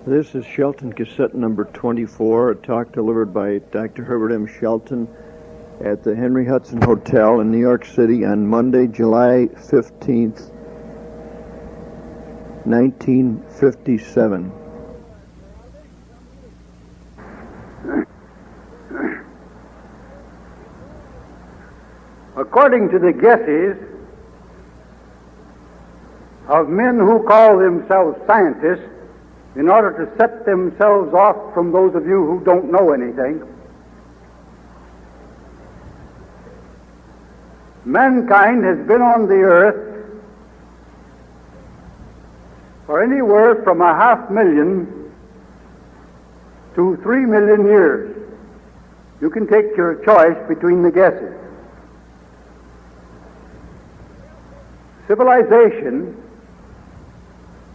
This is Shelton cassette number 24, a talk delivered by Dr. Herbert M. Shelton at the Henry Hudson Hotel in New York City on Monday, July 15th, 1957. According to the guesses of men who call themselves scientists, in order to set themselves off from those of you who don't know anything, mankind has been on the earth for anywhere from 500,000 to 3 million years. You can take your choice between the guesses. Civilization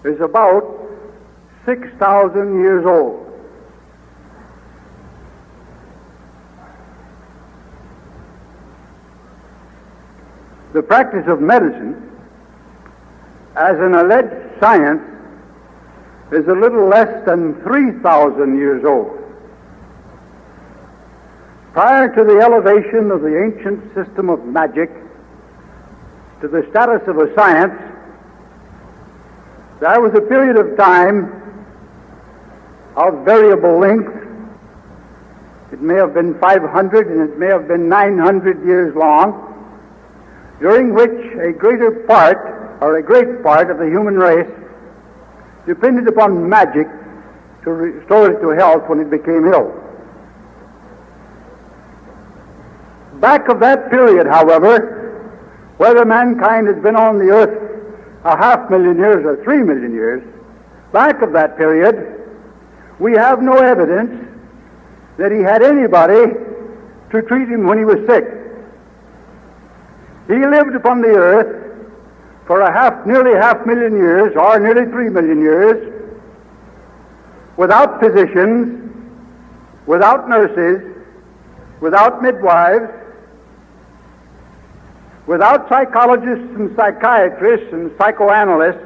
is about 6,000 years old. The practice of medicine, as an alleged science, is a little less than 3,000 years old. Prior to the elevation of the ancient system of magic to the status of a science, there was a period of time of variable length. It may have been 500 and it may have been 900 years long, during which a great part of the human race depended upon magic to restore it to health when it became ill. Back of that period, however, whether mankind has been on the earth 500,000 years or 3 million years, back of that period, we have no evidence that he had anybody to treat him when he was sick. He lived upon the earth for nearly 500,000 years, or nearly 3 million years, without physicians, without nurses, without midwives, without psychologists and psychiatrists and psychoanalysts,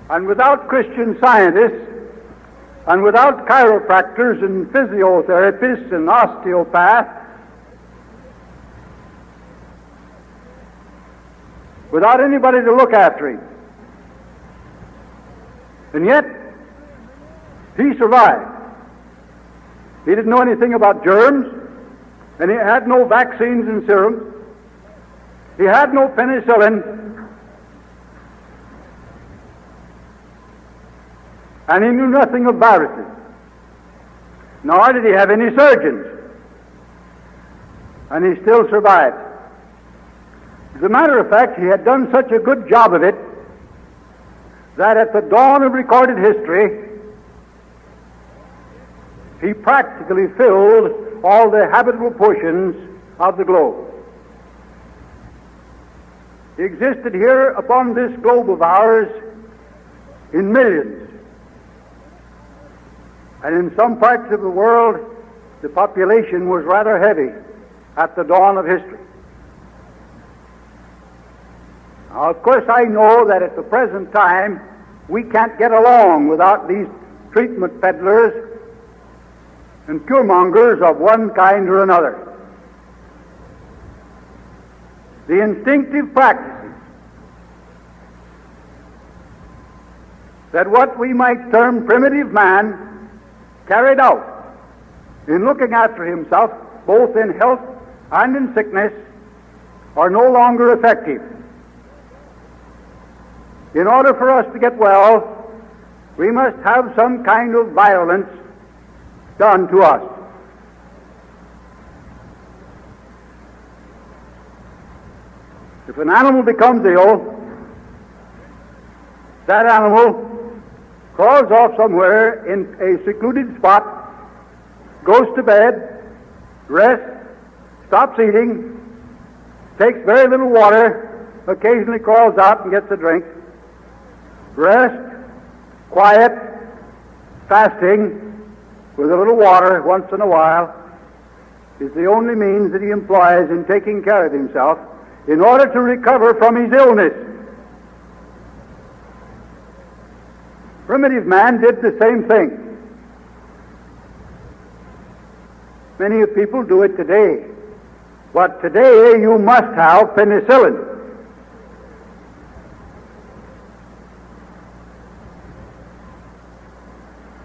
and without Christian scientists, and without chiropractors and physiotherapists and osteopaths, without anybody to look after him. And yet, he survived. He didn't know anything about germs, and he had no vaccines and serums. He had no penicillin, and he knew nothing of viruses, nor did he have any surgeons, and he still survived. As a matter of fact, he had done such a good job of it that at the dawn of recorded history, he practically filled all the habitable portions of the globe. He existed here upon this globe of ours in millions. And in some parts of the world, the population was rather heavy at the dawn of history. Now, of course, I know that at the present time, we can't get along without these treatment peddlers and curemongers of one kind or another. The instinctive practices that what we might term primitive man carried out in looking after himself, both in health and in sickness, are no longer effective. In order for us to get well, we must have some kind of violence done to us. If an animal becomes ill, that animal crawls off somewhere in a secluded spot, goes to bed, rests, stops eating, takes very little water, occasionally crawls out and gets a drink. Rest, quiet, fasting, with a little water once in a while, is the only means that he employs in taking care of himself in order to recover from his illness. Primitive man did the same thing. Many people do it today. But today you must have penicillin.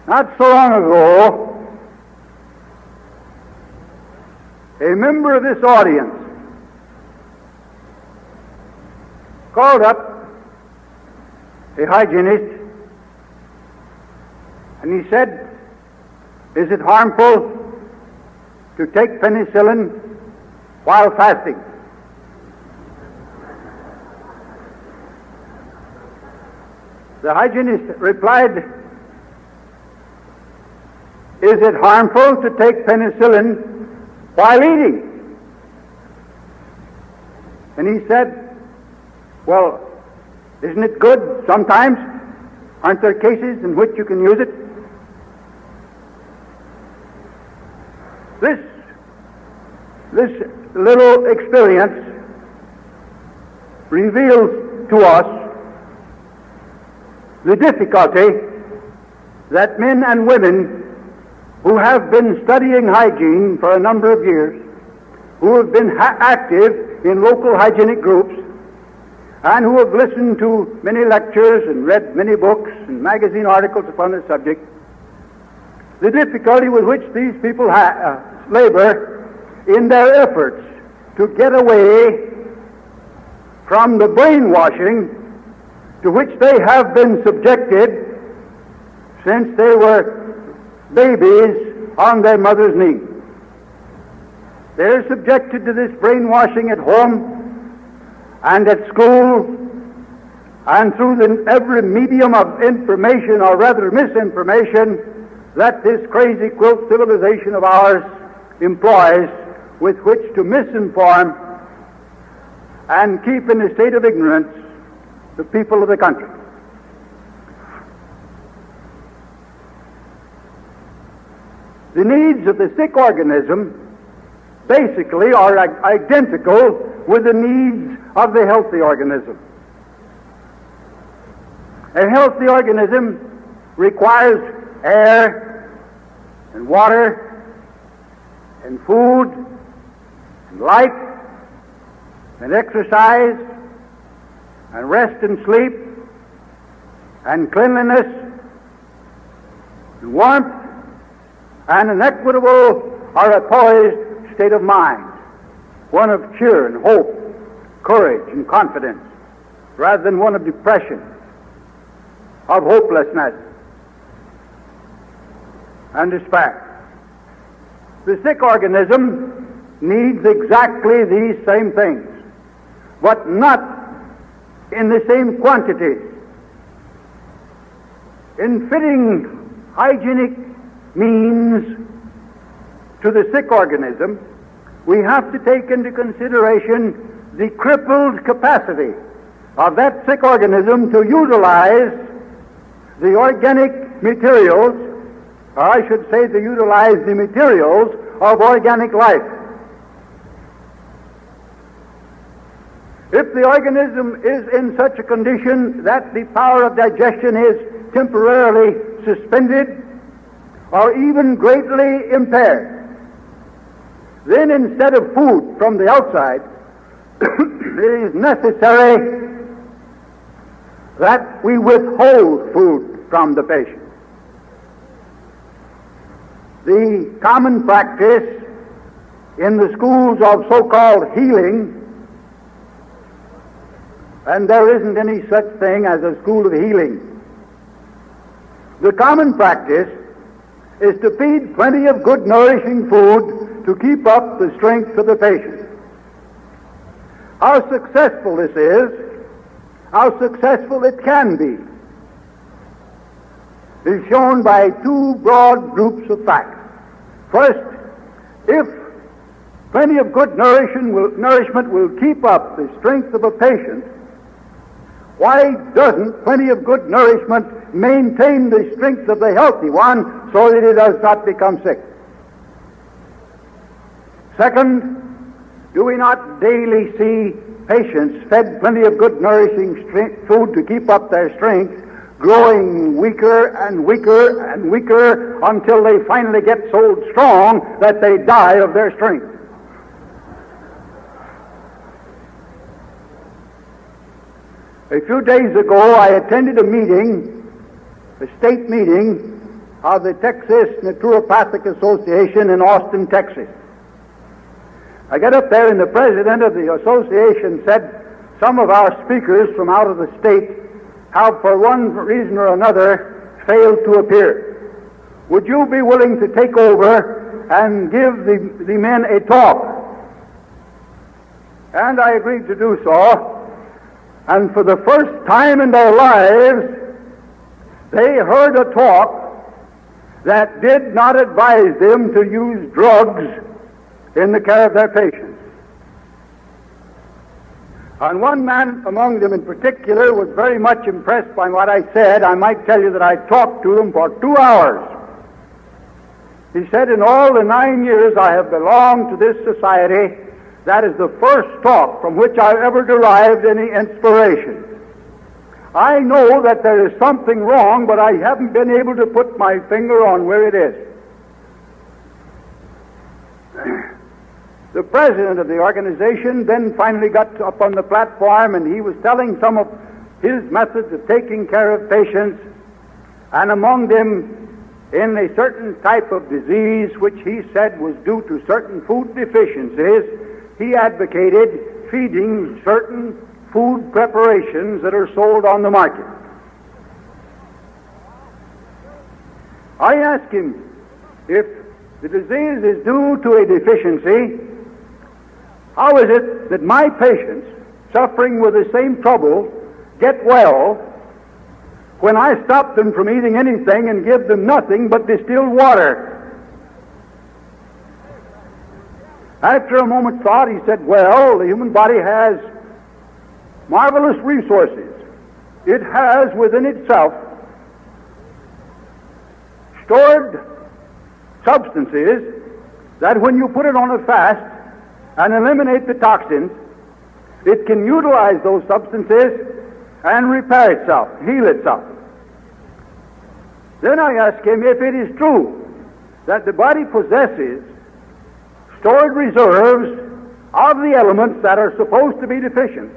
Not so long ago, a member of this audience called up a hygienist and he said, "Is it harmful to take penicillin while fasting?" The hygienist replied, "Is it harmful to take penicillin while eating?" And he said, "Well, isn't it good sometimes? Aren't there cases in which you can use it?" This little experience reveals to us the difficulty that men and women who have been studying hygiene for a number of years, who have been active in local hygienic groups, and who have listened to many lectures and read many books and magazine articles upon the subject, the difficulty with which these people labor in their efforts to get away from the brainwashing to which they have been subjected since they were babies on their mother's knee. They're subjected to this brainwashing at home and at school and through every medium of information, or rather misinformation, that this crazy quilt civilization of ours employs with which to misinform and keep in a state of ignorance the people of the country. The needs of the sick organism basically are identical with the needs of the healthy organism. A healthy organism requires air and water and food and light and exercise and rest and sleep and cleanliness and warmth and an equitable or a poised state of mind, one of cheer and hope, courage and confidence, rather than one of depression, of hopelessness and despair. The sick organism needs exactly these same things, but not in the same quantities. In fitting hygienic means to the sick organism, we have to take into consideration the crippled capacity of that sick organism to utilize the organic materials, or I should say to utilize the materials of organic life. If the organism is in such a condition that the power of digestion is temporarily suspended or even greatly impaired, then instead of food from the outside, it is necessary that we withhold food from the patient. The common practice in the schools of so-called healing, and there isn't any such thing as a school of healing. The common practice is to feed plenty of good nourishing food to keep up the strength of the patient. How successful this is, how successful it can be, is shown by two broad groups of facts. First, if plenty of good nourishment will keep up the strength of a patient, why doesn't plenty of good nourishment maintain the strength of the healthy one so that he does not become sick? Second, do we not daily see patients fed plenty of good nourishing food to keep up their strength, growing weaker and weaker and weaker until they finally get so strong that they die of their strength. A few days ago, I attended a meeting, a state meeting of the Texas Naturopathic Association in Austin, Texas. I got up there and the president of the association said, some of our speakers from out of the state have for one reason or another failed to appear. Would you be willing to take over and give the men a talk? And I agreed to do so. And for the first time in their lives, they heard a talk that did not advise them to use drugs in the care of their patients. And one man among them in particular was very much impressed by what I said. I might tell you that I talked to them for 2 hours. He said, in all the 9 years I have belonged to this society, that is the first talk from which I've ever derived any inspiration. I know that there is something wrong, but I haven't been able to put my finger on where it is. The president of the organization then finally got up on the platform, and he was telling some of his methods of taking care of patients, and among them, in a certain type of disease which he said was due to certain food deficiencies, he advocated feeding certain food preparations that are sold on the market. I asked him, if the disease is due to a deficiency, how is it that my patients, suffering with the same trouble, get well when I stop them from eating anything and give them nothing but distilled water? After a moment's thought, he said, well, the human body has marvelous resources. It has within itself stored substances that when you put it on a fast and eliminate the toxins, it can utilize those substances and repair itself, heal itself. Then I asked him if it is true that the body possesses stored reserves of the elements that are supposed to be deficient,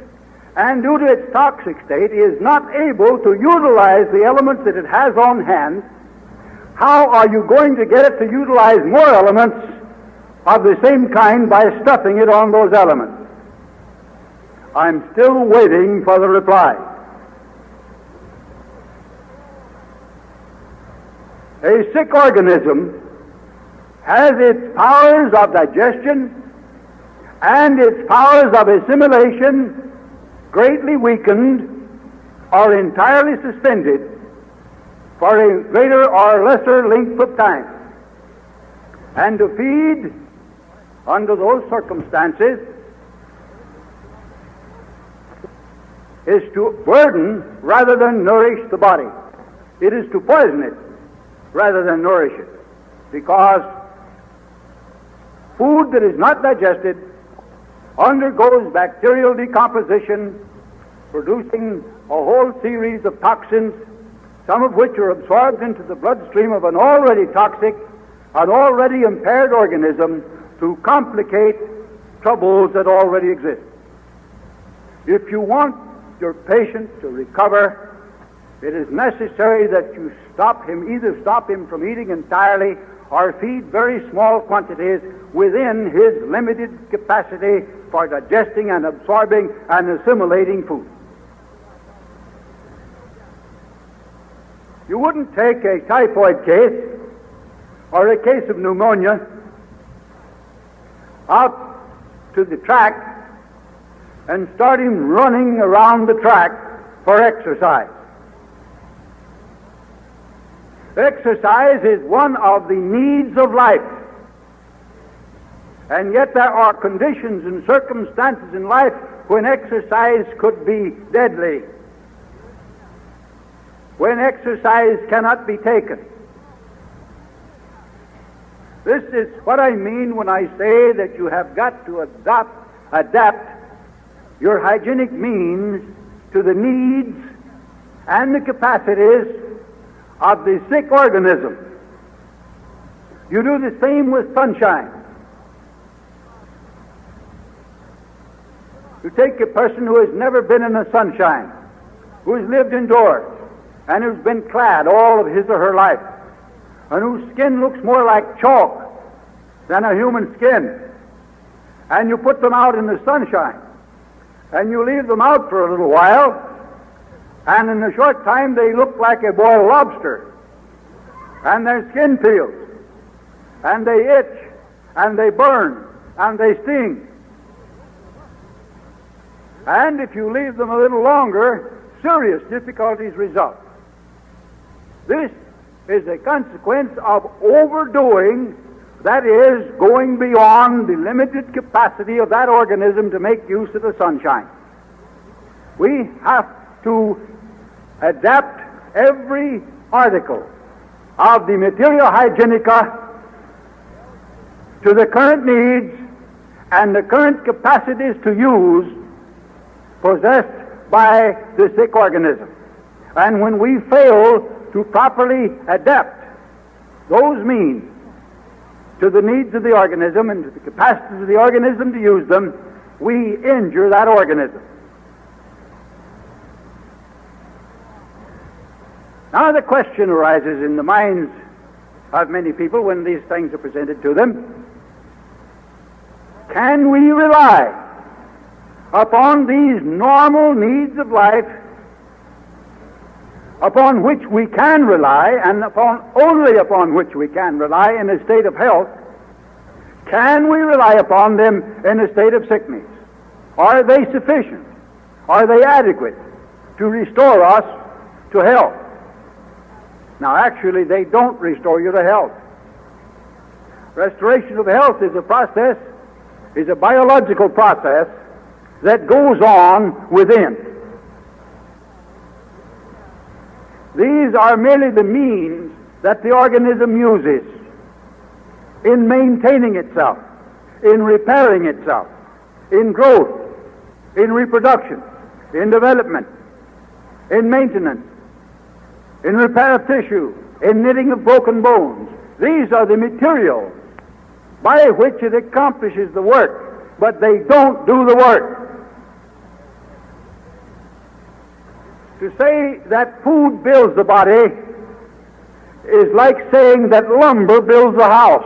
and due to its toxic state is not able to utilize the elements that it has on hand. How are you going to get it to utilize more elements of the same kind by stuffing it on those elements? I'm still waiting for the reply. A sick organism has its powers of digestion and its powers of assimilation greatly weakened or entirely suspended for a greater or lesser length of time. And to feed under those circumstances is to burden rather than nourish the body. It is to poison it rather than nourish it, because food that is not digested undergoes bacterial decomposition, producing a whole series of toxins, some of which are absorbed into the bloodstream of an already toxic, an already impaired organism, to complicate troubles that already exist. If you want your patient to recover, it is necessary that you either stop him from eating entirely or feed very small quantities within his limited capacity for digesting and absorbing and assimilating food. You wouldn't take a typhoid case or a case of pneumonia out to the track and start him running around the track for exercise. Exercise is one of the needs of life. And yet there are conditions and circumstances in life when exercise could be deadly, when exercise cannot be taken. This is what I mean when I say that you have got to adapt your hygienic means to the needs and the capacities of the sick organism. You do the same with sunshine. You take a person who has never been in the sunshine, who has lived indoors, and who's been clad all of his or her life, and whose skin looks more like chalk than a human skin, and you put them out in the sunshine, and you leave them out for a little while, and in a short time they look like a boiled lobster, and their skin peels, and they itch, and they burn, and they sting. And if you leave them a little longer, serious difficulties result. This is a consequence of overdoing, that is, going beyond the limited capacity of that organism to make use of the sunshine. We have to adapt every article of the materia hygienica to the current needs and the current capacities to use possessed by the sick organism. And when we fail to properly adapt those means to the needs of the organism and to the capacities of the organism to use them, we injure that organism. Now the question arises in the minds of many people when these things are presented to them: can we rely upon these normal needs of life, upon which we can rely, and only upon which we can rely in a state of health? Can we rely upon them in a state of sickness? Are they sufficient? Are they adequate to restore us to health? Now, actually, they don't restore you to health. Restoration of health is a process, is a biological process that goes on within. These are merely the means that the organism uses in maintaining itself, in repairing itself, in growth, in reproduction, in development, in maintenance, in repair of tissue, in knitting of broken bones. These are the materials by which it accomplishes the work, but they don't do the work. To say that food builds the body is like saying that lumber builds the house.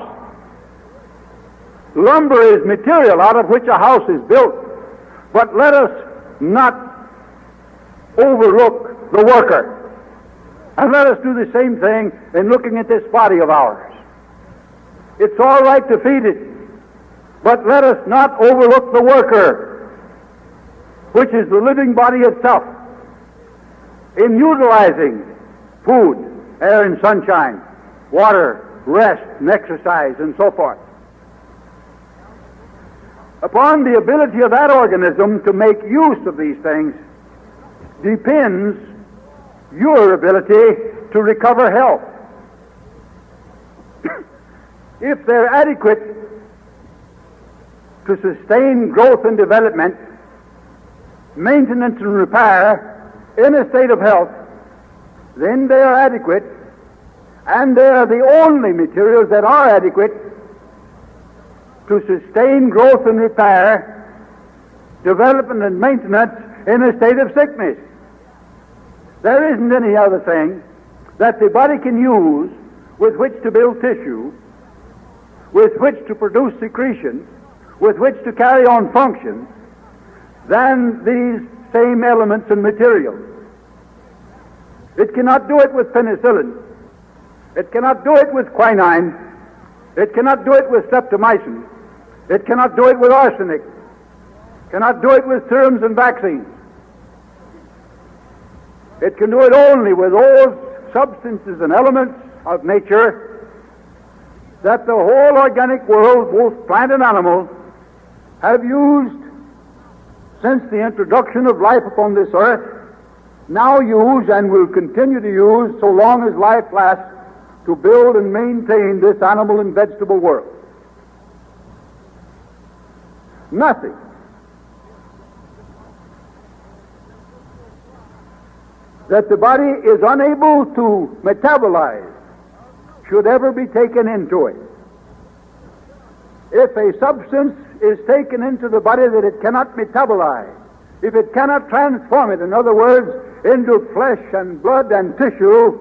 Lumber is material out of which a house is built, but let us not overlook the worker. And let us do the same thing in looking at this body of ours. It's all right to feed it, but let us not overlook the worker, which is the living body itself, in utilizing food, air and sunshine, water, rest and exercise, and so forth. Upon the ability of that organism to make use of these things depends your ability to recover health. If they're adequate to sustain growth and development, maintenance and repair in a state of health, then they are adequate, and they are the only materials that are adequate to sustain growth and repair, development and maintenance in a state of sickness. There isn't any other thing that the body can use with which to build tissue, with which to produce secretion, with which to carry on functions, than these same elements and materials. It cannot do it with penicillin. It cannot do it with quinine. It cannot do it with streptomycin. It cannot do it with arsenic. It cannot do it with serums and vaccines. It can do it only with those substances and elements of nature that the whole organic world, both plant and animal, have used since the introduction of life upon this earth, now use and will continue to use so long as life lasts, to build and maintain this animal and vegetable world. Nothing that the body is unable to metabolize should ever be taken into it. If a substance is taken into the body that it cannot metabolize, if it cannot transform it, in other words, into flesh and blood and tissue,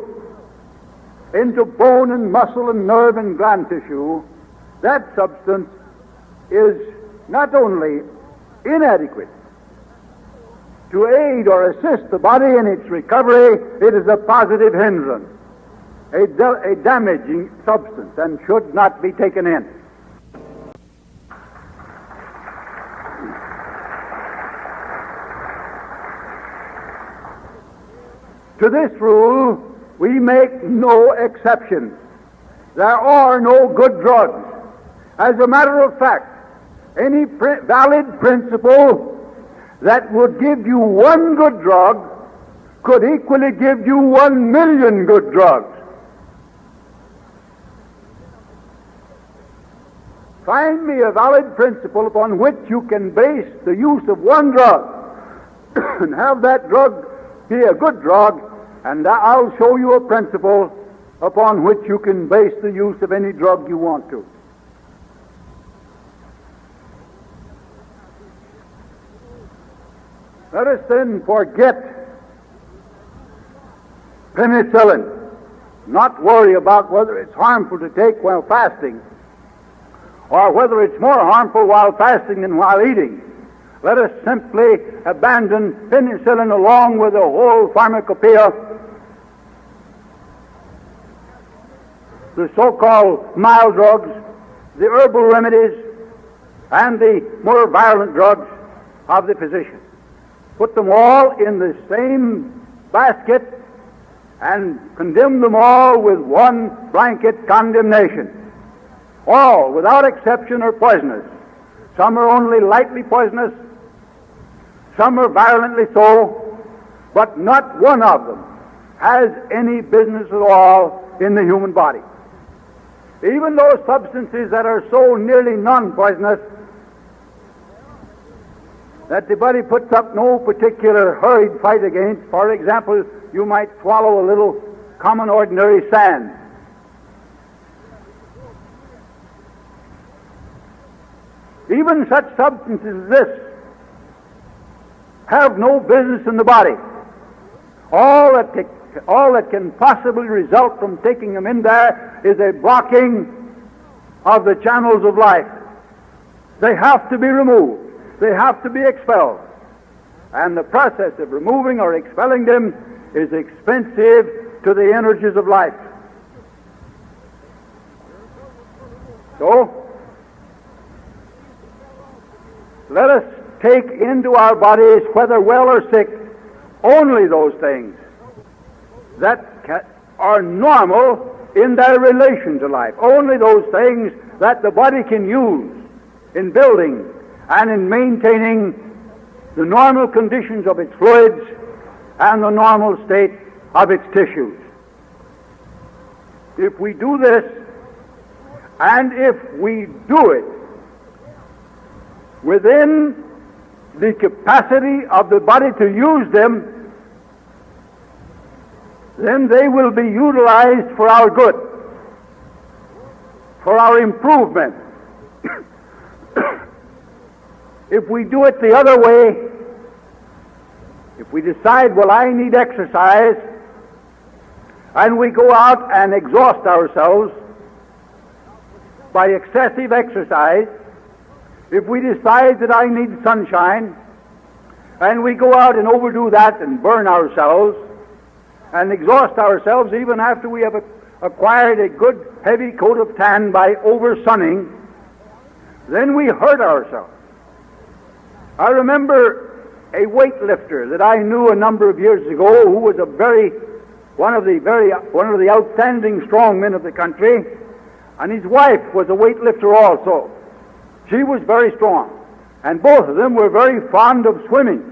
into bone and muscle and nerve and gland tissue, that substance is not only inadequate to aid or assist the body in its recovery, it is a positive hindrance, a damaging substance, and should not be taken in. To this rule, we make no exceptions. There are no good drugs. As a matter of fact, any valid principle that would give you one good drug could equally give you 1,000,000 good drugs. Find me a valid principle upon which you can base the use of one drug and have that drug be a good drug, and I'll show you a principle upon which you can base the use of any drug you want to. Let us then forget penicillin, not worry about whether it's harmful to take while fasting, or whether it's more harmful while fasting than while eating. Let us simply abandon penicillin along with the whole pharmacopoeia, the so-called mild drugs, the herbal remedies, and the more violent drugs of the physician. Put them all in the same basket and condemn them all with one blanket condemnation. All, without exception, are poisonous. Some are only lightly poisonous, some are violently so, but not one of them has any business at all in the human body. Even those substances that are so nearly non-poisonous that the body puts up no particular hurried fight against. For example, you might swallow a little common ordinary sand. Even such substances as this have no business in the body. All that can possibly result from taking them in there is a blocking of the channels of life. They have to be removed. They have to be expelled. And the process of removing or expelling them is expensive to the energies of life. So, let us take into our bodies, whether well or sick, only those things that are normal in their relation to life. Only those things that the body can use in building and in maintaining the normal conditions of its fluids and the normal state of its tissues. If we do this, and if we do it within the capacity of the body to use them, then they will be utilized for our good, for our improvement. If we do it the other way, if we decide, well, I need exercise, and we go out and exhaust ourselves by excessive exercise, if we decide that I need sunshine, and we go out and overdo that and burn ourselves and exhaust ourselves even after we have acquired a good heavy coat of tan by over-sunning, then we hurt ourselves. I remember a weightlifter that I knew a number of years ago who was one of the outstanding strong men of the country, and his wife was a weightlifter also. She was very strong, and both of them were very fond of swimming,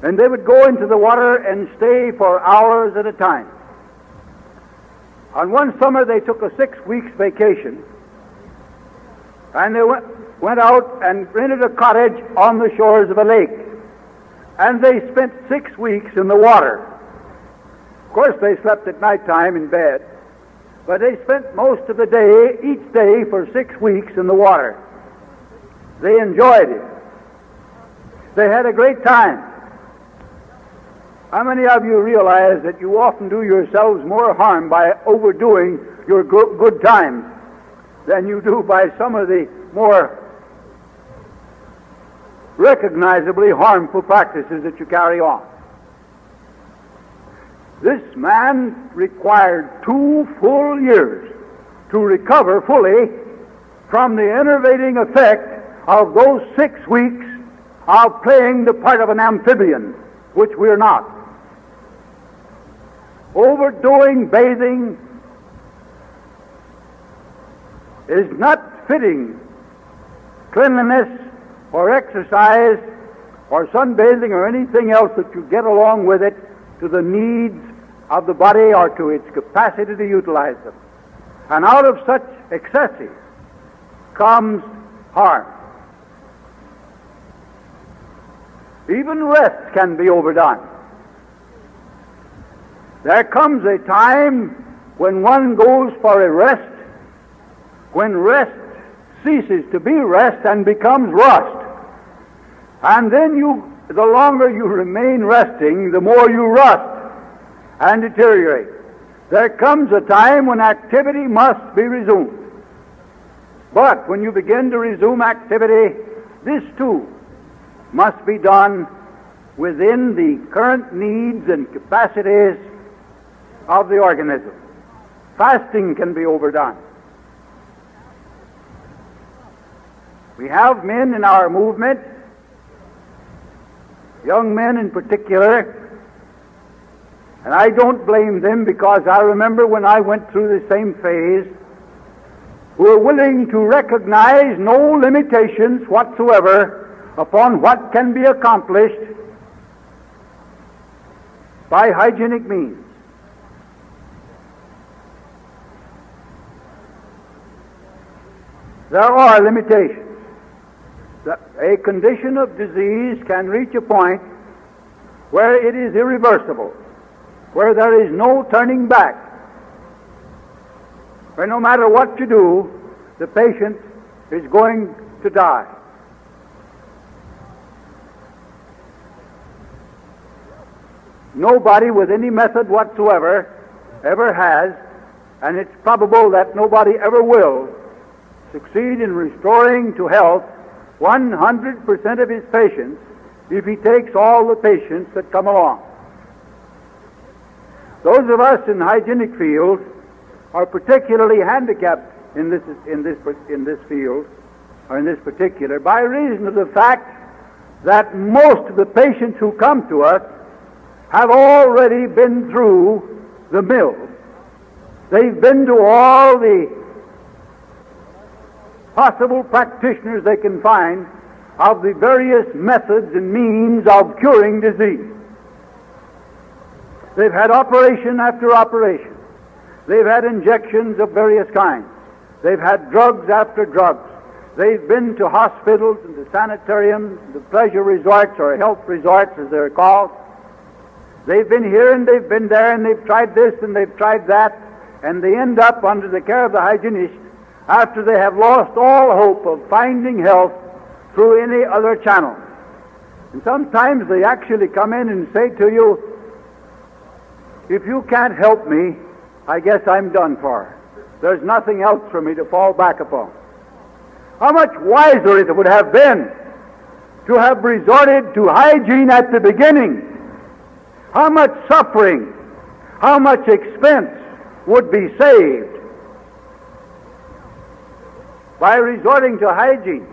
and they would go into the water and stay for hours at a time. On one summer they took a 6 weeks vacation, and they went out and rented a cottage on the shores of a lake, and they spent 6 weeks in the water. Of course, they slept at night time in bed, but they spent most of the day, each day, for 6 weeks in the water. They enjoyed it. They had a great time. How many of you realize that you often do yourselves more harm by overdoing your good times than you do by some of the more recognizably harmful practices that you carry on? This man required 2 full years to recover fully from the enervating effect of those 6 weeks of playing the part of an amphibian, which we're not. Overdoing bathing is not fitting cleanliness or exercise or sunbathing or anything else that you get along with it to the needs of the body or to its capacity to utilize them. And out of such excesses comes harm. Even rest can be overdone. There comes a time when one goes for a rest, when rest ceases to be rest and becomes rust. And then the longer you remain resting, the more you rust and deteriorate. There comes a time when activity must be resumed. But when you begin to resume activity, this too must be done within the current needs and capacities of the organism. Fasting can be overdone. We have men in our movement, young men in particular, and I don't blame them, because I remember when I went through the same phase, who are willing to recognize no limitations whatsoever upon what can be accomplished by hygienic means. There are limitations. A condition of disease can reach a point where it is irreversible, where there is no turning back, where no matter what you do, the patient is going to die. Nobody with any method whatsoever ever has, and it's probable that nobody ever will, succeed in restoring to health 100% of his patients if he takes all the patients that come along. Those of us in the hygienic field are particularly handicapped in this field, or in this particular, by reason of the fact that most of the patients who come to us have already been through the mill. They've been to all the possible practitioners they can find of the various methods and means of curing disease. They've had operation after operation. They've had injections of various kinds. They've had drugs after drugs. They've been to hospitals and to sanitariums, the pleasure resorts or health resorts as they're called. They've been here and they've been there and they've tried this and they've tried that, and they end up under the care of the hygienist after they have lost all hope of finding health through any other channel. And sometimes they actually come in and say to you, if you can't help me, I guess I'm done for. There's nothing else for me to fall back upon. How much wiser it would have been to have resorted to hygiene at the beginning. How much suffering, how much expense would be saved by resorting to hygiene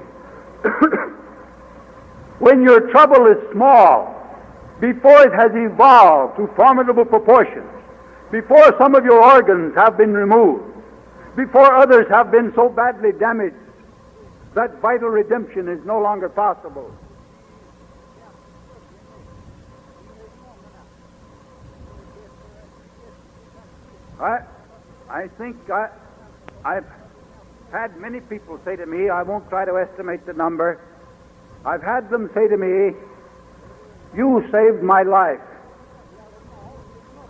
when your trouble is small, before it has evolved to formidable proportions, before some of your organs have been removed, before others have been so badly damaged that vital redemption is no longer possible. I think I've had many people say to me, I won't try to estimate the number, I've had them say to me, you saved my life.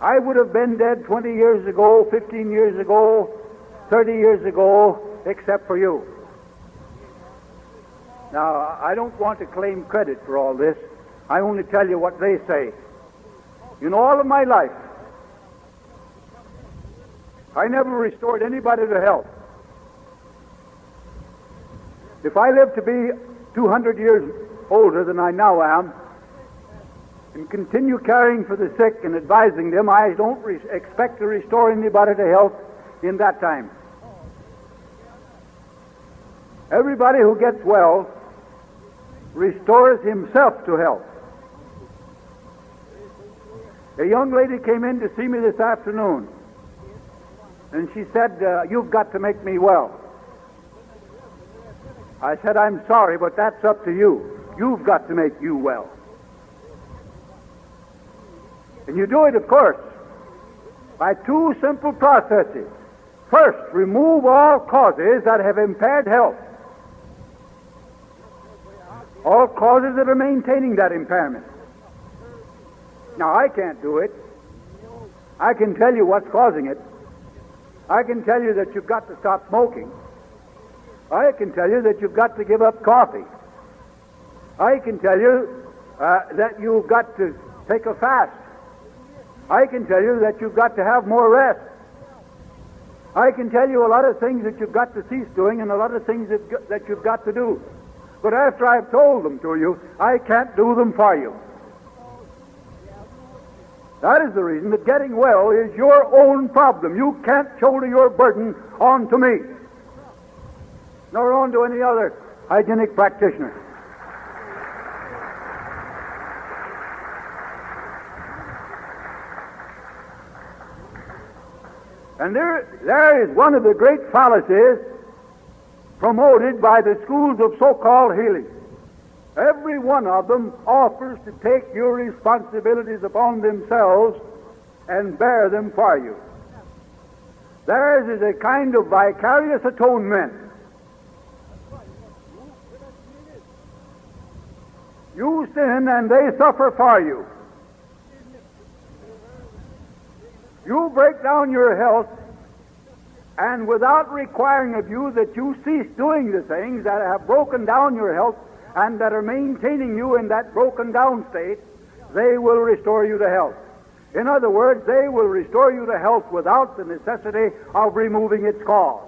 I would have been dead 20 years ago, 15 years ago, 30 years ago, except for you. Now, I don't want to claim credit for all this. I only tell you what they say. In all of my life, I never restored anybody to health. If I live to be 200 years older than I now am, and continue caring for the sick and advising them, I don't expect to restore anybody to health in that time. Everybody who gets well restores himself to health. A young lady came in to see me this afternoon, and she said, "You've got to make me well." I said, "I'm sorry, but that's up to you. You've got to make you well." And you do it, of course, by two simple processes. First, remove all causes that have impaired health. All causes that are maintaining that impairment. Now, I can't do it. I can tell you what's causing it. I can tell you that you've got to stop smoking. I can tell you that you've got to give up coffee. I can tell you that you've got to take a fast. I can tell you that you've got to have more rest. I can tell you a lot of things that you've got to cease doing and a lot of things that you've got to do. But after I've told them to you, I can't do them for you. That is the reason that getting well is your own problem. You can't shoulder your burden onto me, nor onto any other hygienic practitioner. And there is one of the great fallacies promoted by the schools of so-called healing. Every one of them offers to take your responsibilities upon themselves and bear them for you. Theirs is a kind of vicarious atonement. You sin and they suffer for you. You break down your health, and without requiring of you that you cease doing the things that have broken down your health and that are maintaining you in that broken down state, they will restore you to health. In other words, they will restore you to health without the necessity of removing its cause.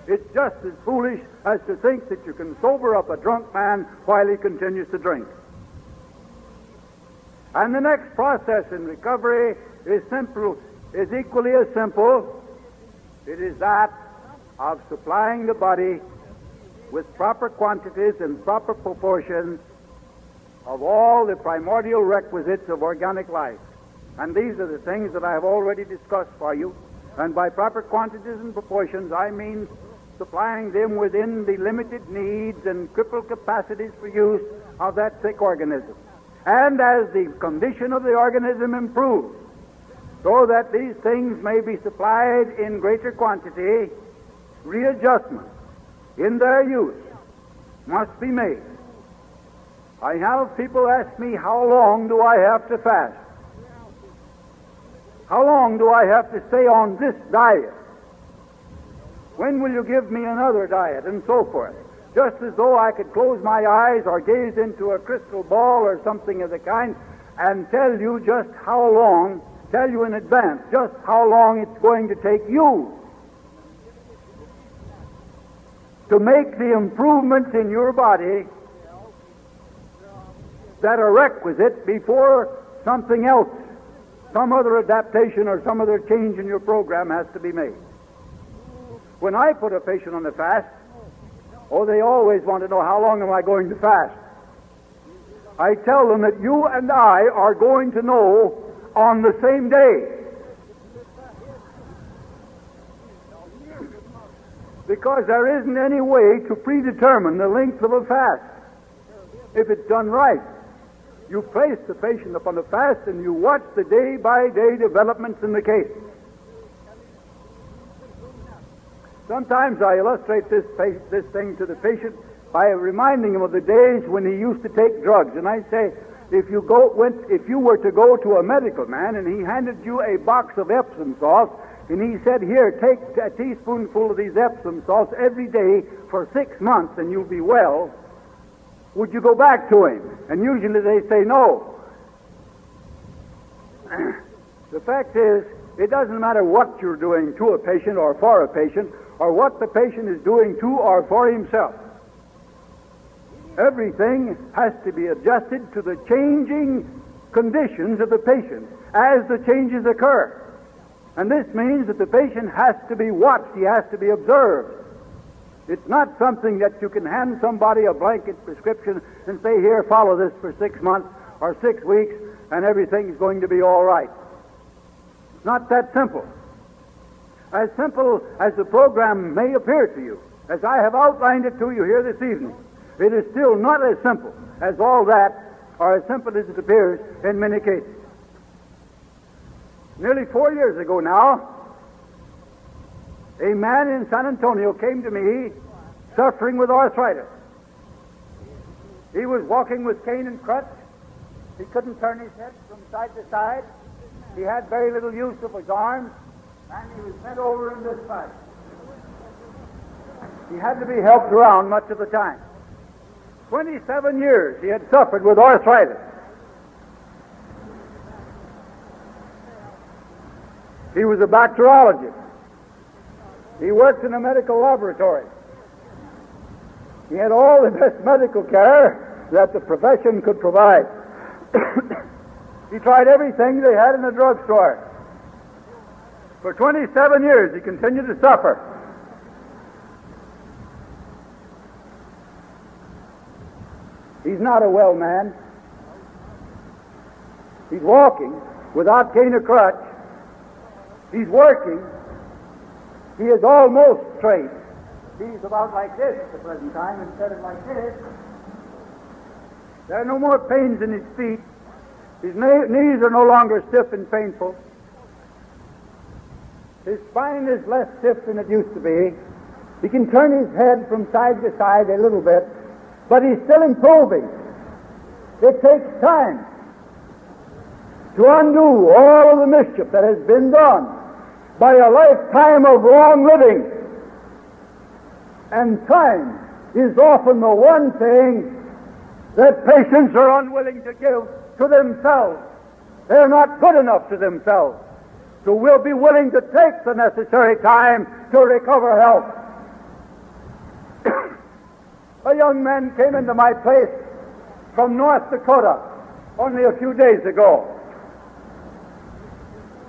It's just as foolish as to think that you can sober up a drunk man while he continues to drink. And the next process in recovery is equally as simple. It is that of supplying the body with proper quantities and proper proportions of all the primordial requisites of organic life. And these are the things that I have already discussed for you. And by proper quantities and proportions, I mean supplying them within the limited needs and crippled capacities for use of that sick organism. And as the condition of the organism improves, so that these things may be supplied in greater quantity, readjustment in their use must be made. I have people ask me, how long do I have to fast? How long do I have to stay on this diet? When will you give me another diet? And so forth. Just as though I could close my eyes or gaze into a crystal ball or something of the kind and tell you just how long, tell you in advance just how long it's going to take you to make the improvements in your body that are requisite before something else, some other adaptation or some other change in your program has to be made. When I put a patient on a fast, they always want to know, how long am I going to fast? I tell them that you and I are going to know on the same day. Because there isn't any way to predetermine the length of a fast if it's done right. You place the patient upon a fast and you watch the day-by-day developments in the case. Sometimes I illustrate this thing to the patient by reminding him of the days when he used to take drugs. And I say, if you were to go to a medical man and he handed you a box of Epsom salts and he said, "Here, take a teaspoonful of these Epsom salts every day for 6 months and you'll be well," would you go back to him? And usually they say no. The fact is, it doesn't matter what you're doing to a patient or for a patient, or what the patient is doing to or for himself. Everything has to be adjusted to the changing conditions of the patient as the changes occur. And this means that the patient has to be watched, he has to be observed. It's not something that you can hand somebody a blanket prescription and say, "Here, follow this for 6 months or 6 weeks, and everything's going to be all right." It's not that simple. As simple as the program may appear to you, as I have outlined it to you here this evening, it is still not as simple as all that, or as simple as it appears in many cases. Nearly 4 years ago now, a man in San Antonio came to me suffering with arthritis. He was walking with cane and crutch. He couldn't turn his head from side to side. He had very little use of his arms, and he was bent over in this fashion. He had to be helped around much of the time. 27 years he had suffered with arthritis. He was a bacteriologist. He worked in a medical laboratory. He had all the best medical care that the profession could provide. He tried everything they had in the drugstore. For 27 years he continued to suffer. He's not a well man. He's walking without cane or crutch. He's working. He is almost straight. He's about like this at the present time instead of like this. There are no more pains in his feet. His knees are no longer stiff and painful. His spine is less stiff than it used to be. He can turn his head from side to side a little bit, but he's still improving. It takes time to undo all of the mischief that has been done by a lifetime of wrong living. And time is often the one thing that patients are unwilling to give to themselves. They're not good enough to themselves, so we'll be willing to take the necessary time to recover health. A young man came into my place from North Dakota only a few days ago.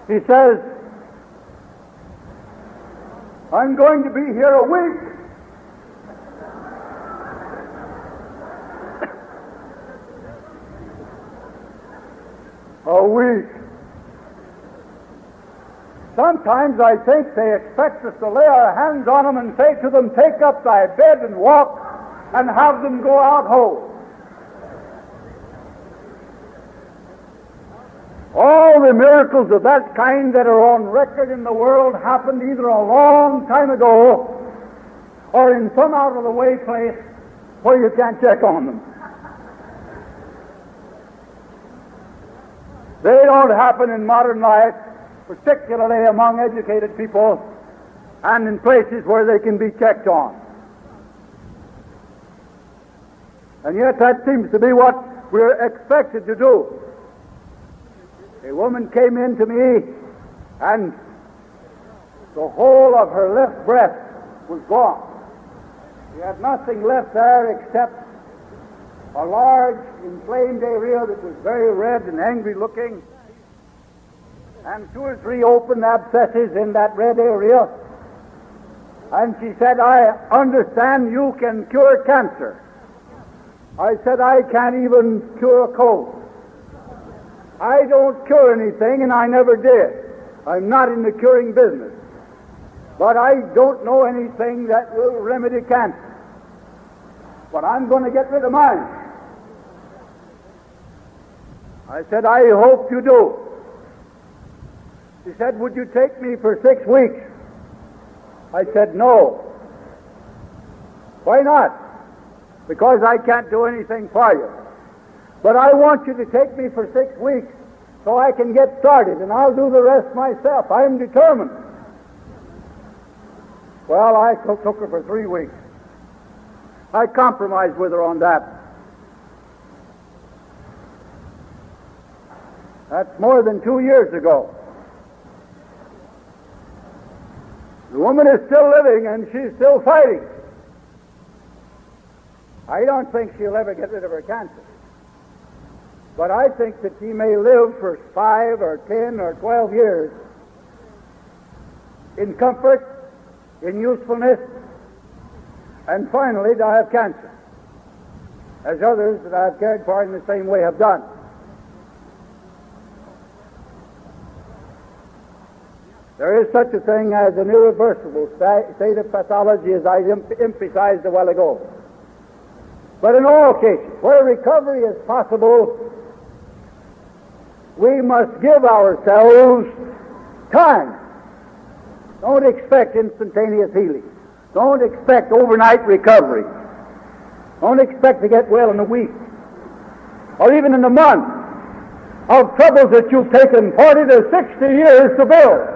He says, "I'm going to be here a week." A week. Sometimes I think they expect us to lay our hands on them and say to them, "Take up thy bed and walk," and have them go out whole. All the miracles of that kind that are on record in the world happened either a long time ago or in some out-of-the-way place where you can't check on them. They don't happen in modern life, particularly among educated people and in places where they can be checked on. And yet that seems to be what we're expected to do. A woman came in to me, and the whole of her left breast was gone. She had nothing left there except a large inflamed area that was very red and angry looking, and 2 or 3 open abscesses in that red area. And she said, "I understand you can cure cancer." I said, "I can't even cure a cold. I don't cure anything, and I never did. I'm not in the curing business. But I don't know anything that will remedy cancer. But I'm going to get rid of mine." I said, "I hope you do." She said, "Would you take me for 6 weeks?" I said, "No." "Why not?" "Because I can't do anything for you." But I want you to take me for 6 weeks so I can get started, and I'll do the rest myself. I'm determined. Well, I took her for 3 weeks. I compromised with her on that. That's more than 2 years ago. The woman is still living and she's still fighting. I don't think she'll ever get rid of her cancer. But I think that she may live for 5 or 10 or 12 years in comfort, in usefulness, and finally die of cancer, as others that I've cared for in the same way have done. There is such a thing as an irreversible state of pathology, as I emphasized a while ago. But in all cases, where recovery is possible, we must give ourselves time. Don't expect instantaneous healing. Don't expect overnight recovery. Don't expect to get well in a week or even in a month of troubles that you've taken 40 to 60 years to build.